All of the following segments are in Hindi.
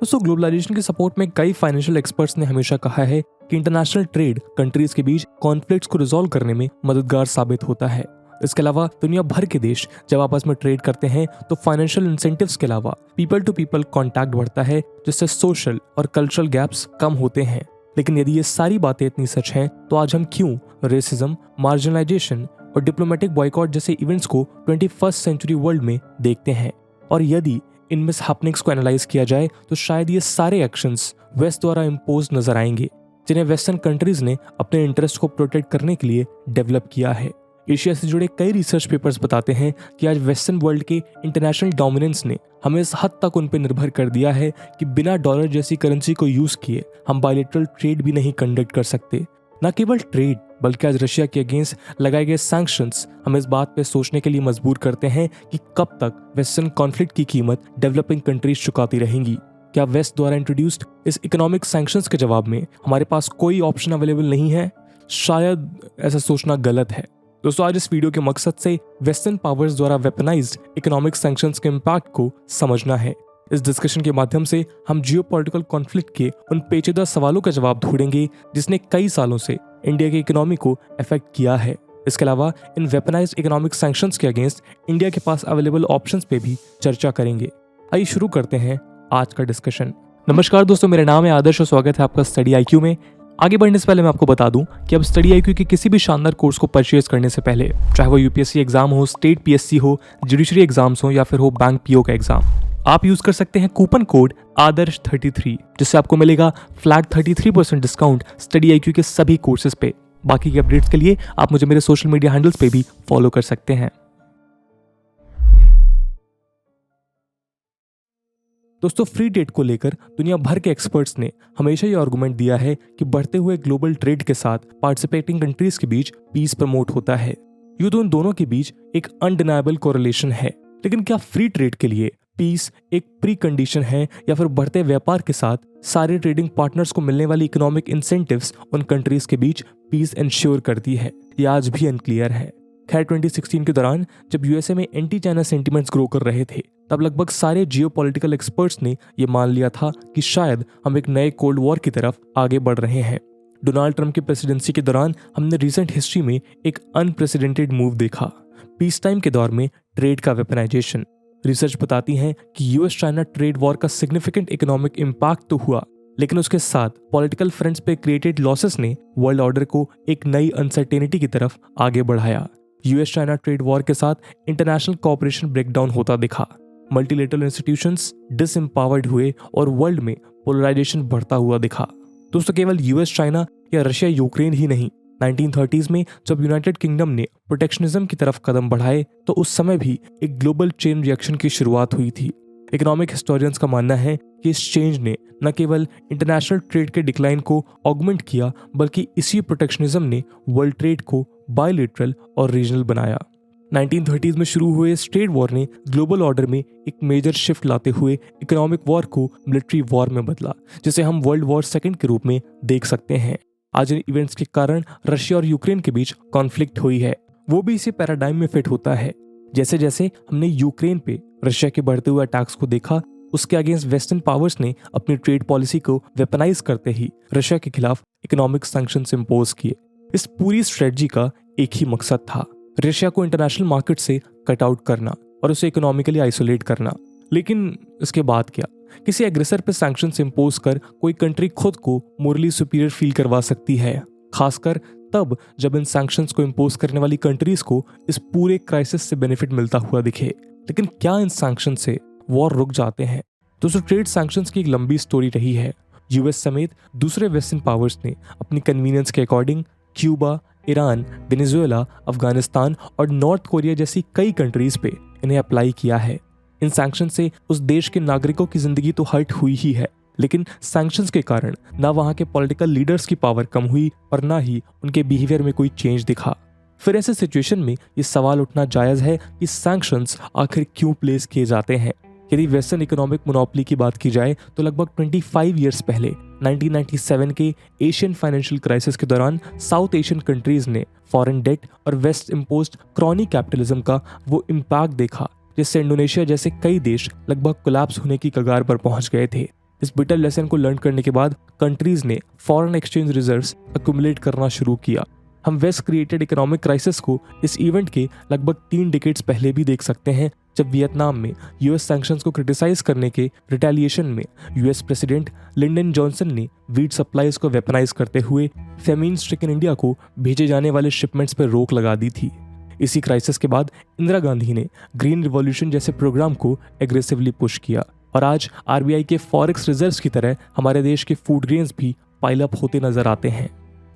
दोस्तों ग्लोबलाइजेशन के सपोर्ट में कई फाइनेंशियल एक्सपर्ट्स ने हमेशा कहा है कि इंटरनेशनल ट्रेड कंट्रीज के बीच कॉन्फ्लिक्ट्स को रिजॉल्व करने में मददगार साबित होता है। इसके अलावा दुनिया भर के देश जब आपस में ट्रेड करते हैं तो फाइनेंशियल इंसेंटिव्स के अलावा पीपल टू पीपल कॉन्टैक्ट बढ़ता है, जिससे सोशल और कल्चरल गैप्स कम होते हैं। लेकिन यदि ये सारी बातें इतनी सच हैं तो आज हम क्यों रेसिज्म, मार्जिनलाइजेशन और डिप्लोमेटिक बॉयकॉट जैसे इवेंट्स को 21st सेंचुरी वर्ल्ड में देखते हैं? और यदि इन मिसहैपनिंग्स को एनालाइज किया जाए तो शायद ये सारे एक्शंस वेस्ट द्वारा इम्पोज नजर आएंगे, जिन्हें वेस्टर्न कंट्रीज ने अपने इंटरेस्ट को प्रोटेक्ट करने के लिए डेवलप किया है। एशिया से जुड़े कई रिसर्च पेपर्स बताते हैं कि आज वेस्टर्न वर्ल्ड के इंटरनेशनल डोमिनेंस ने हमें इस हद तक उन पर निर्भर कर दिया है कि बिना डॉलर जैसी करेंसी को यूज किए हम बायलैटरल ट्रेड भी नहीं कंडक्ट कर सकते। न केवल ट्रेड बल्कि आज रशिया के अगेंस्ट लगाए गए सैंक्शंस हमें इस बात पे सोचने के लिए मजबूर करते हैं कि कब तक वेस्टर्न कॉन्फ्लिक्ट की कीमत डेवलपिंग कंट्रीज चुकाती रहेंगी। क्या वेस्ट द्वारा इंट्रोड्यूस्ड इस इकोनॉमिक सैंक्शंस के जवाब में हमारे पास कोई ऑप्शन अवेलेबल नहीं है? शायद ऐसा सोचना गलत है। दोस्तों आज इस वीडियो के मकसद से वेस्टर्न पावर्स द्वारा वेपनाइज्ड इकोनॉमिक सैंक्शंस के इम्पैक्ट को समझना है। इस डिस्कशन के माध्यम से हम जियोपॉलिटिकल कॉन्फ्लिक्ट के उन पेचीदा सवालों का जवाब ढूंढेंगे जिसने कई सालों से इंडिया की इकोनॉमी को अफेक्ट किया है। इसके अलावा इन वेपनाइज्ड इकोनॉमिक सैंक्शंस के अगेंस्ट इंडिया के पास अवेलेबल ऑप्शंस पे भी चर्चा करेंगे। आइए शुरू करते हैं आज का डिस्कशन। नमस्कार दोस्तों, मेरा नाम है आदर्श और स्वागत है आपका स्टडी IQ में। आगे बढ़ने से पहले मैं आपको बता दूं कि अब स्टडी IQ के किसी भी शानदार कोर्स को परचेज करने से पहले, चाहे वो UPSC एग्जाम हो, स्टेट PSC हो, जुडिशरी एग्जाम्स हो या फिर हो बैंक PO का एग्जाम, आप यूज कर सकते हैं कूपन कोड आदर्श33, जिससे आपको मिलेगा फ्लैट 33% डिस्काउंट स्टडी IQ के सभी कोर्सेज पे। बाकी के अपडेट्स के लिए आप मुझे मेरे सोशल मीडिया हैंडल्स पे भी फॉलो कर सकते हैं। दोस्तों फ्री ट्रेड को लेकर दुनिया भर के एक्सपर्ट्स ने हमेशा ये आर्गुमेंट दिया है कि बढ़ते हुए ग्लोबल ट्रेड के साथ पार्टिसिपेटिंग कंट्रीज के बीच पीस प्रमोट होता है। यूं तो इन दोनों के बीच एक अनडिनाइबल कोरिलेशन है, लेकिन क्या फ्री ट्रेड के लिए पीस एक प्री कंडीशन है या फिर बढ़ते व्यापार के साथ सारे ट्रेडिंग पार्टनर्स को मिलने वाली इकोनॉमिक इंसेंटिव्स उन कंट्रीज के बीच पीस इंश्योर करती है? ये आज भी अनक्लियर है। खैर 2016 के दौरान जब USA में एंटी चाइना सेंटिमेंट्स ग्रो कर रहे थे, तब लगभग सारे जियोपॉलिटिकल एक्सपर्ट्स ने यह मान लिया था कि शायद हम एक नए कोल्ड वॉर की तरफ आगे बढ़ रहे हैं। डोनाल्ड ट्रंप की प्रेसिडेंसी के दौरान हमने रिसेंट हिस्ट्री में एक अनप्रेसिडेंटेड मूव देखा, पीस टाइम के दौर में ट्रेड का वेपनाइजेशन। रिसर्च बताती है कि US चाइना ट्रेड वॉर का सिग्निफिकेंट इकोनॉमिक इम्पैक्ट तो हुआ, लेकिन उसके साथ पॉलिटिकल फ्रंट्स पे क्रिएटेड लॉसेस ने वर्ल्ड ऑर्डर को एक नई अनसर्टेनिटी की तरफ आगे बढ़ाया। US चाइना ट्रेड वॉर के साथ इंटरनेशनल कोऑपरेशन ब्रेकडाउन होता दिखा, मल्टीलेटरल इंस्टीट्यूशंस डिसएम्पावर्ड हुए और वर्ल्ड में पोलराइजेशन बढ़ता हुआ दिखा। दोस्तों केवल US चाइना या रशिया यूक्रेन ही नहीं, 1930s में जब यूनाइटेड किंगडम ने प्रोटेक्शनिज्म की तरफ कदम बढ़ाए तो उस समय भी एक ग्लोबल चेन रिएक्शन की शुरुआत हुई थी। इकोनॉमिक हिस्टोरियंस का मानना है कि इस चेंज ने न केवल इंटरनेशनल ट्रेड के डिक्लाइन को ऑगमेंट किया, बल्कि इसी प्रोटेक्शनिज्म ने वर्ल्ड ट्रेड को बायलैटरल और रीजनल बनाया। 1930s में शुरू हुए इस ट्रेड वॉर ने ग्लोबल ऑर्डर में एक मेजर शिफ्ट लाते हुए इकोनॉमिक वॉर को मिलिट्री वॉर में बदला, जिसे हम वर्ल्ड वॉर सेकेंड के रूप में देख सकते हैं। आज इन इवेंट्स के कारण रशिया और यूक्रेन के बीच कॉन्फ्लिक्ट हुई है, वो भी इसी पैराडाइम में फिट होता है। जैसे जैसे हमने यूक्रेन पे रशिया के बढ़ते हुए अटैक्स को देखा, उसके अगेंस्ट वेस्टर्न पावर्स ने अपनी ट्रेड पॉलिसी को वेपनाइज करते ही रशिया के खिलाफ इकोनॉमिक सैंक्शंस इंपोज किए। इस पूरी स्ट्रेटजी का एक ही मकसद था, रशिया को इंटरनेशनल मार्केट से कट आउट करना और उसे इकोनॉमिकली आइसोलेट करना। लेकिन इसके बाद क्या? किसी एग्रेसर पे सैंक्शंस इंपोज कर कोई कंट्री खुद को मोरली सुपीरियर फील करवा सकती है, खासकर तब जब इन सैंक्शंस को इंपोज करने वाली कंट्रीज को इस पूरे क्राइसिस से बेनिफिट मिलता हुआ दिखे। लेकिन क्या इन सैंक्शन से वॉर रुक जाते हैं? दोस्तों ट्रेड सैंक्शंस की एक लंबी स्टोरी रही है। US समेत दूसरे वेस्टर्न पावर्स ने अपनी कन्वीनियंस के according Cuba, Iran, Venezuela, Afghanistan और नॉर्थ कोरिया जैसी कई कंट्रीज पे इन्हें अप्लाई किया है। इन सैंक्शन से उस देश के नागरिकों की जिंदगी तो हर्ट हुई ही है, लेकिन सैंक्शंस के कारण ना वहां के पॉलिटिकल लीडर्स की पावर कम हुई और ना ही उनके बिहेवियर में कोई चेंज दिखा। फिर ऐसे सिचुएशन में ये सवाल उठना जायज है कि सैंक्शंस आखिर क्यों प्लेस किए जाते हैं। यदि वेस्टर्न इकोनॉमिक मोनोपोली की बात की जाए तो लगभग 25 ईयर्स पहले 1997 के एशियन फाइनेंशियल क्राइसिस के दौरान साउथ एशियन कंट्रीज ने फॉरेन डेट और वेस्ट इम्पोज्ड क्रॉनी कैपिटलिज्म का वो इम्पैक्ट देखा, जिससे इंडोनेशिया जैसे कई देश लगभग कोलैप्स होने की कगार पर पहुंच गए थे। इस बिटर लेसन को लर्न करने के बाद कंट्रीज ने फॉरेन एक्सचेंज रिजर्व्स अक्यूमुलेट करना शुरू किया। हम वेस्ट क्रिएटेड इकोनॉमिक क्राइसिस को इस इवेंट के लगभग 3 डिकेड्स पहले भी देख सकते हैं, जब वियतनाम में यूएस सैंक्शंस को क्रिटिसाइज करने के रिटेलिएशन में यूएस प्रेसिडेंट लिंडन जॉनसन ने वीट सप्लाईज को वेपनाइज करते हुए फेमीन स्ट्रिकन इंडिया को भेजे जाने वाले शिपमेंट्स पर रोक लगा दी थी। इसी क्राइसिस के बाद इंदिरा गांधी ने ग्रीन रिवॉल्यूशन जैसे प्रोग्राम को एग्रेसिवली पुश किया और आज आरबीआई के फॉरेक्स रिजर्व्स की तरह हमारे देश के फूड ग्रेन्स भी पाइल अप होते नजर आते हैं।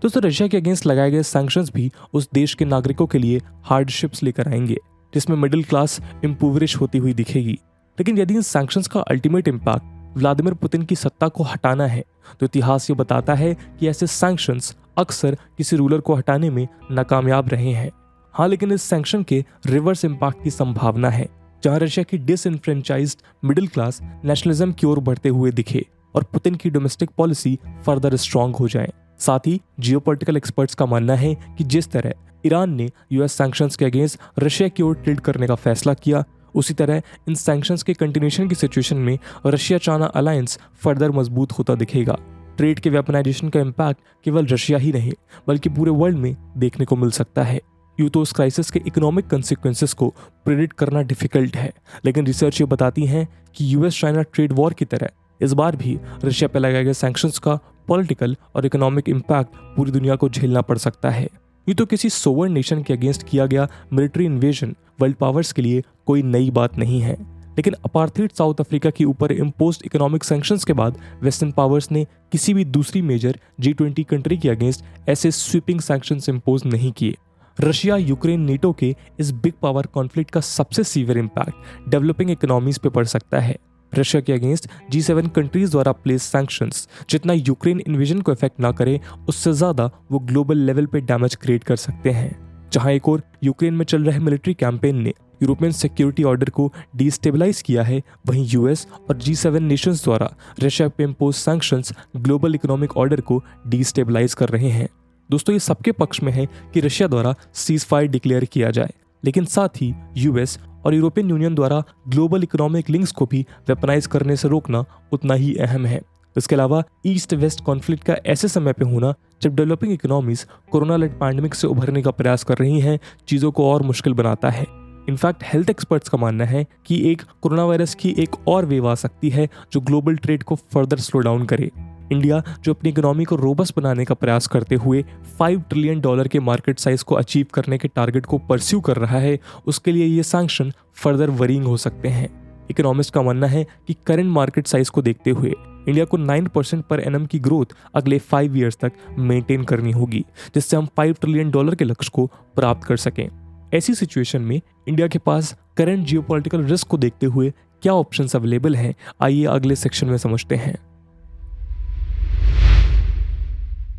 दोस्तों, रशिया के अगेंस्ट लगाए गए सैंक्शंस भी उस देश के नागरिकों के लिए हार्डशिप्स लेकर आएंगे, जिसमें मिडिल क्लास इम्पोवरिश होती हुई दिखेगी। लेकिन यदि इन सैंक्शंस का अल्टीमेट इम्पैक्ट व्लादिमीर पुतिन की सत्ता को हटाना है, तो इतिहास ये बताता है कि ऐसे सैंक्शंस अक्सर किसी रूलर को हटाने में नाकामयाब रहे हैं। हाँ, लेकिन इस सैंक्शन के रिवर्स इम्पैक्ट की संभावना है, जहां रशिया की डिसइनफ्रेंचाइज्ड मिडिल क्लास नेशनलिज्म की ओर बढ़ते हुए दिखे और पुतिन की डोमेस्टिक पॉलिसी फर्दर स्ट्रांग हो जाए। साथ ही जियोपॉलिटिकल एक्सपर्ट्स का मानना है कि जिस तरह ईरान ने यूएस सैंक्शंस के अगेंस्ट रशिया की ओर टिल्ट करने का फैसला किया, उसी तरह इन सैंक्शंस के कंटिन्यूएशन की सिचुएशन में रशिया चाइना अलायंस फर्दर मजबूत होता दिखेगा। ट्रेड के वेपनाइजेशन का इम्पैक्ट केवल रशिया ही नहीं बल्कि पूरे वर्ल्ड में देखने को मिल सकता है। यूं तो इस क्राइसिस के इकोनॉमिक कंसिक्वेंसेस को प्रेडिक्ट करना डिफिकल्ट है, लेकिन रिसर्च ये बताती है कि यूएस चाइना ट्रेड वॉर की तरह इस बार भी रशिया पर लगाए गए सैंक्शंस का पॉलिटिकल और इकोनॉमिक इम्पैक्ट पूरी दुनिया को झेलना पड़ सकता है। ये तो किसी सोवरेन नेशन के अगेंस्ट किया गया मिलिट्री इन्वेजन वर्ल्ड पावर्स के लिए कोई नई बात नहीं है, लेकिन अपार्थाइड साउथ अफ्रीका के ऊपर इम्पोज्ड इकोनॉमिक सैंक्शंस के बाद वेस्टर्न पावर्स ने किसी भी दूसरी मेजर G20 कंट्री के अगेंस्ट ऐसे स्वीपिंग सैंक्शंस इम्पोज नहीं किए। रशिया यूक्रेन नेटो के इस बिग पावर कॉन्फ्लिक्ट का सबसे सीवियर इम्पैक्ट डेवलपिंग इकोनॉमीज पे पड़ सकता है। रशिया के अगेंस्ट G7 कंट्रीज द्वारा प्लेस सैंक्शंस जितना यूक्रेन इन्वेजन को इफेक्ट ना करे, उससे ज्यादा वो ग्लोबल लेवल पे डैमेज क्रिएट कर सकते हैं। जहां एक और यूक्रेन में चल रहे मिलिट्री कैंपेन ने यूरोपियन सिक्योरिटी ऑर्डर को डिस्टेबलाइज किया है, वहीं यूएस और G7 नेशंस द्वारा रशिया पे impose sanctions global economic order को डिस्टेबलाइज कर रहे हैं। दोस्तों, ये सबके पक्ष में है कि रशिया द्वारा सीज फायर डिक्लेयर किया जाए, लेकिन साथ ही यूएस और यूरोपियन यूनियन द्वारा ग्लोबल इकोनॉमिक लिंक्स को भी वेपनाइज करने से रोकना उतना ही अहम है। इसके अलावा ईस्ट वेस्ट कॉन्फ्लिक्ट का ऐसे समय पे होना जब developing economies corona led pandemic से उभरने का प्रयास कर रही हैं, चीज़ों को और मुश्किल बनाता है। इनफैक्ट हेल्थ एक्सपर्ट्स का मानना है कि एक कोरोना वायरस की एक और वेव आ सकती है जो ग्लोबल ट्रेड को फर्दर स्लो डाउन करे। इंडिया, जो अपनी इकोनॉमी को रोबस्ट बनाने का प्रयास करते हुए $5 ट्रिलियन के मार्केट साइज को अचीव करने के टारगेट को परस्यू कर रहा है, उसके लिए ये सैंक्शन फर्दर वरीइंग हो सकते हैं। इकोनॉमिस्ट का मानना है कि करंट मार्केट साइज को देखते हुए इंडिया को 9% पर एनम की ग्रोथ अगले 5 ईयर्स तक मेंटेन करनी होगी, जिससे हम $5 ट्रिलियन के लक्ष्य को प्राप्त कर सकें। ऐसी सिचुएशन में इंडिया के पास करंट जियोपॉलिटिकल रिस्क को देखते हुए क्या ऑप्शंस अवेलेबल हैं, आइए अगले सेक्शन में समझते हैं।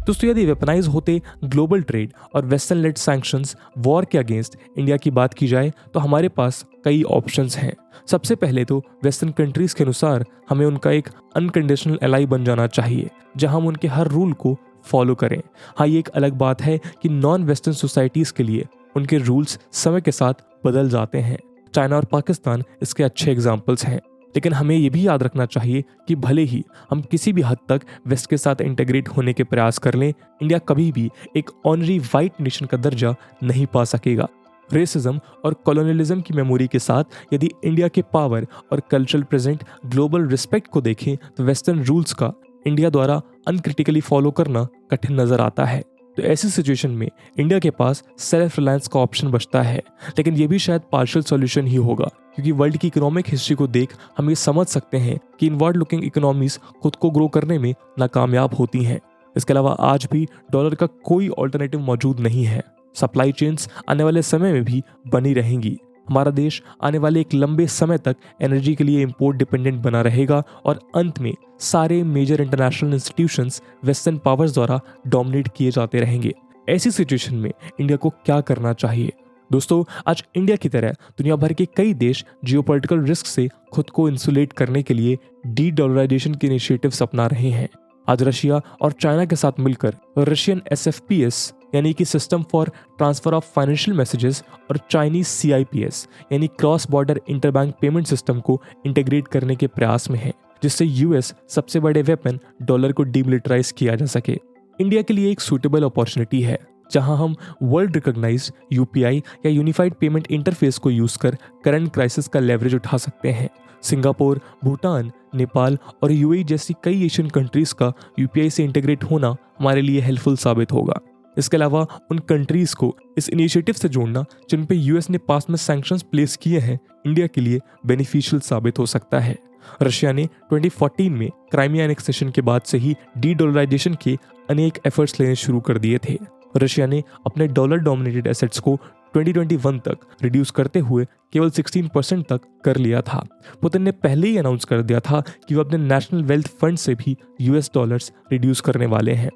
दोस्तों, यदि वेपनाइज होते ग्लोबल ट्रेड और वेस्टर्न लेड सैंक्शंस वॉर के अगेंस्ट इंडिया की बात की जाए तो हमारे पास कई ऑप्शंस हैं। सबसे पहले तो वेस्टर्न कंट्रीज के अनुसार हमें उनका एक अनकंडीशनल एलाई बन जाना चाहिए, जहां हम उनके हर रूल को फॉलो करें। हाँ, ये एक अलग बात है कि नॉन वेस्टर्न सोसाइटीज के लिए उनके रूल्स समय के साथ बदल जाते हैं। चाइना और पाकिस्तान इसके अच्छे एग्जाम्पल्स हैं, लेकिन हमें यह भी याद रखना चाहिए कि भले ही हम किसी भी हद तक वेस्ट के साथ इंटीग्रेट होने के प्रयास कर लें, इंडिया कभी भी एक ऑनरी वाइट नेशन का दर्जा नहीं पा सकेगा। रेसिज्म और कॉलोनियलिज्म की मेमोरी के साथ यदि इंडिया के पावर और कल्चरल प्रेजेंट ग्लोबल रिस्पेक्ट को देखें तो वेस्टर्न रूल्स का इंडिया द्वारा अनक्रिटिकली फॉलो करना कठिन नजर आता है। तो ऐसी सिचुएशन में इंडिया के पास सेल्फ रिलायंस का ऑप्शन बचता है, लेकिन यह भी शायद पार्शियल सॉल्यूशन ही होगा, क्योंकि वर्ल्ड की इकोनॉमिक हिस्ट्री को देख हम ये समझ सकते हैं कि इनवर्ड लुकिंग इकोनॉमीज खुद को ग्रो करने में नाकामयाब होती हैं। इसके अलावा आज भी डॉलर का कोई ऑल्टरनेटिव मौजूद नहीं है। सप्लाई चेन्स आने वाले समय में भी बनी रहेंगी। हमारा देश आने वाले एक लंबे समय तक एनर्जी के लिए इंपोर्ट डिपेंडेंट बना रहेगा और अंत में सारे major international institutions western powers द्वारा डोमिनेट किए जाते रहेंगे। ऐसी सिचुएशन में इंडिया को क्या करना चाहिए? दोस्तों, आज इंडिया की तरह दुनिया भर के कई देश जियोपॉलिटिकल रिस्क से खुद को इंसुलेट करने के लिए डी-डॉलराइजेशन के इनिशिएटिव्स अपना रहे हैं। आज रशिया और चाइना के साथ मिलकर रशियन SFPS यानी कि system for transfer of financial messages और चाइनीज CIPS यानी cross border interbank payment system को इंटीग्रेट करने के प्रयास में है। जिससे यूएस सबसे बड़े वेपन डॉलर को डिमिलिटराइज किया जा सके। इंडिया के लिए एक सूटेबल अपॉर्चुनिटी है जहां हम वर्ल्ड रिकॉग्नाइज्ड यूपीआई या यूनिफाइड पेमेंट इंटरफेस को यूज कर करंट क्राइसिस का लेवरेज उठा सकते हैं। सिंगापुर, भूटान, नेपाल और यूएई जैसी कई एशियन कंट्रीज का यूपीआई से इंटीग्रेट होना हमारे लिए हेल्पफुल साबित होगा। इसके अलावा उन कंट्रीज को इस इनिशिएटिव से जोड़ना जिन पे यूएस ने पास में सैंक्शंस प्लेस किए हैं, इंडिया के लिए बेनिफिशियल साबित हो सकता है। रशिया ने 2014 में क्राइमिया एनेक्सेशन के बाद से ही डी-डॉलराइजेशन के अनेक एफर्ट्स लेने शुरू कर दिए थे। रशिया ने अपने डॉलर डोमिनेटेड एसेट्स को 2021 तक रिड्यूस करते हुए केवल 16% तक कर लिया था। पुतिन ने पहले ही अनाउंस कर दिया था कि वो अपने नेशनल वेल्थ फंड से भी यूएस डॉलर्स रिड्यूस करने वाले हैं।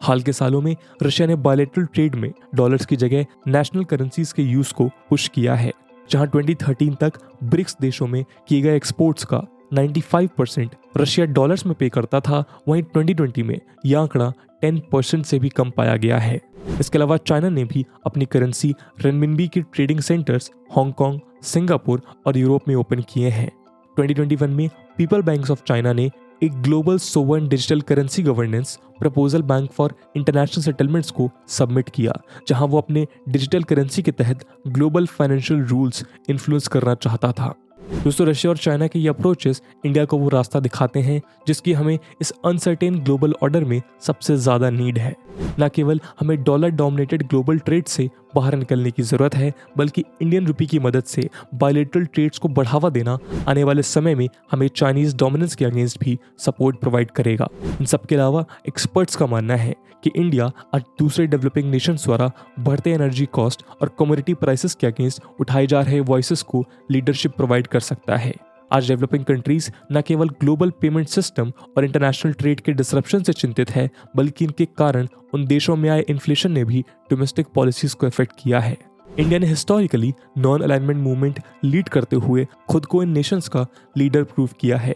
हाल के सालों में रशिया ने बायलैटरल ट्रेड में डॉलर्स की जगह नेशनल करेंसीज के यूज को पुश किया है, जहां 2013 तक ब्रिक्स देशों में किए गए एक्सपोर्ट्स का 95% रशिया डॉलर्स में पे करता था, वहीं 2020 में यह आंकड़ा 10% से भी कम पाया गया है। इसके अलावा चाइना ने भी अपनी करेंसी रेनमिनबी की ट्रेडिंग सेंटर्स हांगकांग, सिंगापुर और यूरोप में ओपन किए हैं। 2021 में पीपल बैंक्स ऑफ चाइना ने एक global sovereign digital currency governance proposal bank for international settlements को सबमिट किया, जहां वो अपने डिजिटल करेंसी के तहत ग्लोबल फाइनेंशियल रूल्स इन्फ्लुएंस करना चाहता था। दोस्तों, रशिया और चाइना के ये अप्रोचेस इंडिया को वो रास्ता दिखाते हैं जिसकी हमें इस अनसर्टेन ग्लोबल ऑर्डर में सबसे ज़्यादा नीड है। न केवल हमें डॉलर डोमिनेटेड ग्लोबल ट्रेड से बाहर निकलने की ज़रूरत है, बल्कि इंडियन रुपी की मदद से बायलैटरल ट्रेड्स को बढ़ावा देना आने वाले समय में हमें चाइनीज़ डोमिनेंस के अगेंस्ट भी सपोर्ट प्रोवाइड करेगा। इन सब के अलावा एक्सपर्ट्स का मानना है कि इंडिया आज दूसरे डेवलपिंग नेशंस द्वारा बढ़ते एनर्जी कॉस्ट और कमोडिटी प्राइसेस के अगेंस्ट उठाए जा रहे वॉइसेस को लीडरशिप प्रोवाइड कर सकता है। आज डेवलपिंग कंट्रीज न केवल ग्लोबल पेमेंट सिस्टम और इंटरनेशनल ट्रेड के डिसरप्शन से चिंतित है, बल्कि इनके कारण उन देशों में आए इन्फ्लेशन ने भी डोमेस्टिक पॉलिसीज को इफेक्ट किया है। इंडिया ने historically non alignment movement lead करते हुए खुद को इन नेशंस का लीडर प्रूव किया है।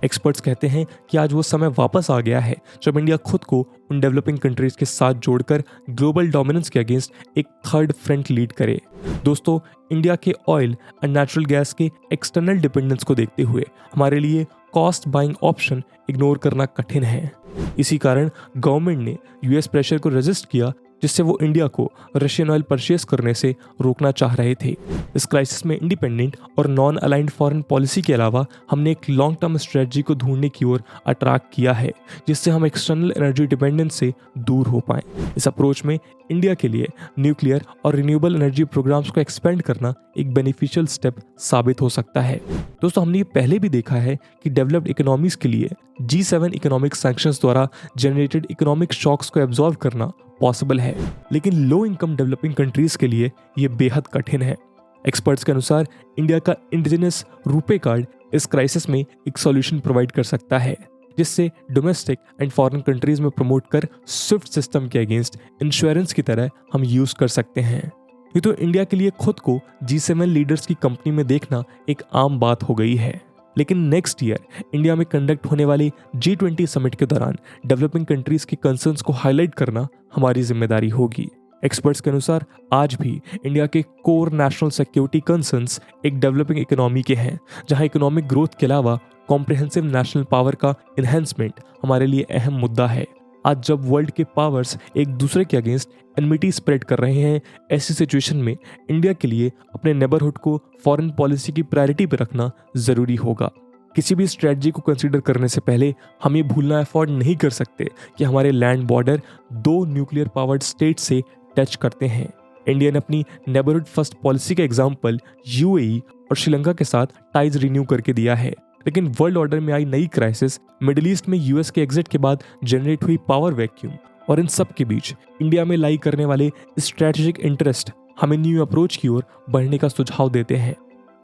एक्सपर्ट्स कहते हैं कि आज वो समय वापस आ गया है जब इंडिया खुद को उन डेवलपिंग कंट्रीज के साथ जोड़कर ग्लोबल डोमिनेंस के अगेंस्ट एक थर्ड फ्रंट लीड करे। दोस्तों, इंडिया के ऑयल एंड नेचुरल गैस के एक्सटर्नल डिपेंडेंस को देखते हुए हमारे लिए कॉस्ट बाइंग ऑप्शन इग्नोर करना कठिन है। इसी कारण गवर्नमेंट ने यूएस प्रेशर को रेजिस्ट किया, जिससे वो इंडिया को रशियन ऑयल परचेस करने से रोकना चाह रहे थे। इस क्राइसिस में इंडिपेंडेंट और नॉन अलाइंड फॉरेन पॉलिसी के अलावा हमने एक लॉन्ग टर्म स्ट्रेटजी को ढूंढने की ओर अट्रैक्ट किया है, जिससे हम एक्सटर्नल एनर्जी डिपेंडेंस से दूर हो पाएं। इस अप्रोच में इंडिया के लिए न्यूक्लियर और रिन्यूएबल एनर्जी प्रोग्राम्स को एक्सपेंड करना एक बेनिफिशियल स्टेप साबित हो सकता है। दोस्तों, हमने ये पहले भी देखा है कि डेवलप्ड इकोनॉमीज के लिए G7 इकोनॉमिक सैंक्शंस द्वारा जनरेटेड इकोनॉमिक शॉक्स को एब्जॉर्व करना पॉसिबल है, लेकिन लो इनकम डेवलपिंग कंट्रीज के लिए ये बेहद कठिन है। एक्सपर्ट्स के अनुसार इंडिया का इंडिजिनस रुपे कार्ड इस क्राइसिस में एक सॉल्यूशन प्रोवाइड कर सकता है, जिससे डोमेस्टिक एंड फॉरेन कंट्रीज में प्रमोट कर स्विफ्ट सिस्टम के अगेंस्ट इंश्योरेंस की तरह हम यूज कर सकते हैं। ये तो इंडिया के लिए खुद को G7 लीडर्स की कंपनी में देखना एक आम बात हो गई है, लेकिन नेक्स्ट ईयर इंडिया में कंडक्ट होने वाले G20 समिट के दौरान डेवलपिंग कंट्रीज के कंसर्न्स को हाईलाइट करना हमारी जिम्मेदारी होगी। एक्सपर्ट्स के अनुसार आज भी इंडिया के कोर नेशनल सिक्योरिटी कंसर्न्स एक डेवलपिंग इकोनॉमी के हैं, जहां इकोनॉमिक ग्रोथ के अलावा कॉम्प्रिहेंसिव नेशनल पावर का एनहेंसमेंट हमारे लिए अहम मुद्दा है। आज जब वर्ल्ड के पावर्स एक दूसरे के अगेंस्ट एनमिटी स्प्रेड कर रहे हैं, ऐसी सिचुएशन में इंडिया के लिए अपने नेबरहुड को फॉरेन पॉलिसी की प्रायोरिटी पर रखना जरूरी होगा। किसी भी स्ट्रेटजी को कंसीडर करने से पहले हम ये भूलना अफोर्ड नहीं कर सकते कि हमारे land border 2 nuclear powered state से टच करते हैं। इंडिया ने अपनी नेबरहुड फर्स्ट पॉलिसी का एग्जाम्पल यूएई और श्रीलंका के साथ टाइज रिन्यू करके दिया है, लेकिन वर्ल्ड ऑर्डर में आई नई क्राइसिस, मिडिल ईस्ट में यूएस के एग्जिट के बाद जनरेट हुई पावर वैक्यूम और इन सब के बीच इंडिया में लाई करने वाले स्ट्रेटेजिक इंटरेस्ट हमें न्यू अप्रोच की ओर बढ़ने का सुझाव देते हैं।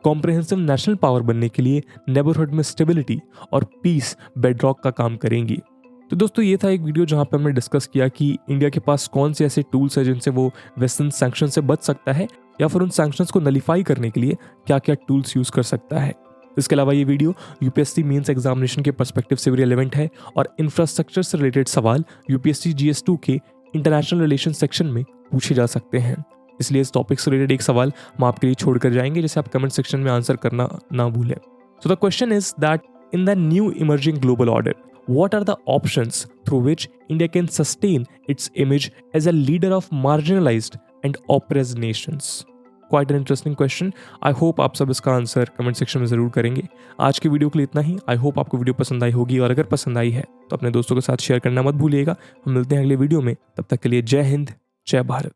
कॉम्प्रिहेंसिव नेशनल पावर बनने के लिए नेबरहुड में स्टेबिलिटी और पीस बेडरॉक का काम करेंगी। तो दोस्तों, ये था एक वीडियो जहां पे हमने डिस्कस किया कि इंडिया के पास कौन से ऐसे टूल्स हैं जिनसे वो वेस्टर्न सैंक्शन से बच सकता है, या फिर उन सैंक्शंस को नलीफाई करने के लिए क्या क्या टूल्स यूज कर सकता है। इसके अलावा ये वीडियो यूपीएससी मेंस एग्जामिनेशन के पर्सपेक्टिव से भी रिलेवेंट है और इंफ्रास्ट्रक्चर से रिलेटेड सवाल यूपीएससी GS2 के इंटरनेशनल रिलेशन सेक्शन में पूछे जा सकते हैं। इसलिए इस टॉपिक से रिलेटेड एक सवाल हम आपके लिए छोड़ कर जाएंगे, जिसे आप कमेंट सेक्शन में आंसर करना ना भूलें। So the question is that in the new emerging global order? What are the options through which India can sustain its image as a leader of marginalized and oppressed nations? Quite an interesting question. I hope आप सब इसका आंसर कमेंट सेक्शन में ज़रूर करेंगे। आज की वीडियो के लिए इतना ही। आई होप आपको वीडियो पसंद आई होगी, और अगर पसंद आई है तो अपने दोस्तों के साथ शेयर करना मत भूलिएगा। हम मिलते हैं अगले वीडियो में, तब तक के लिए जय हिंद, जय भारत।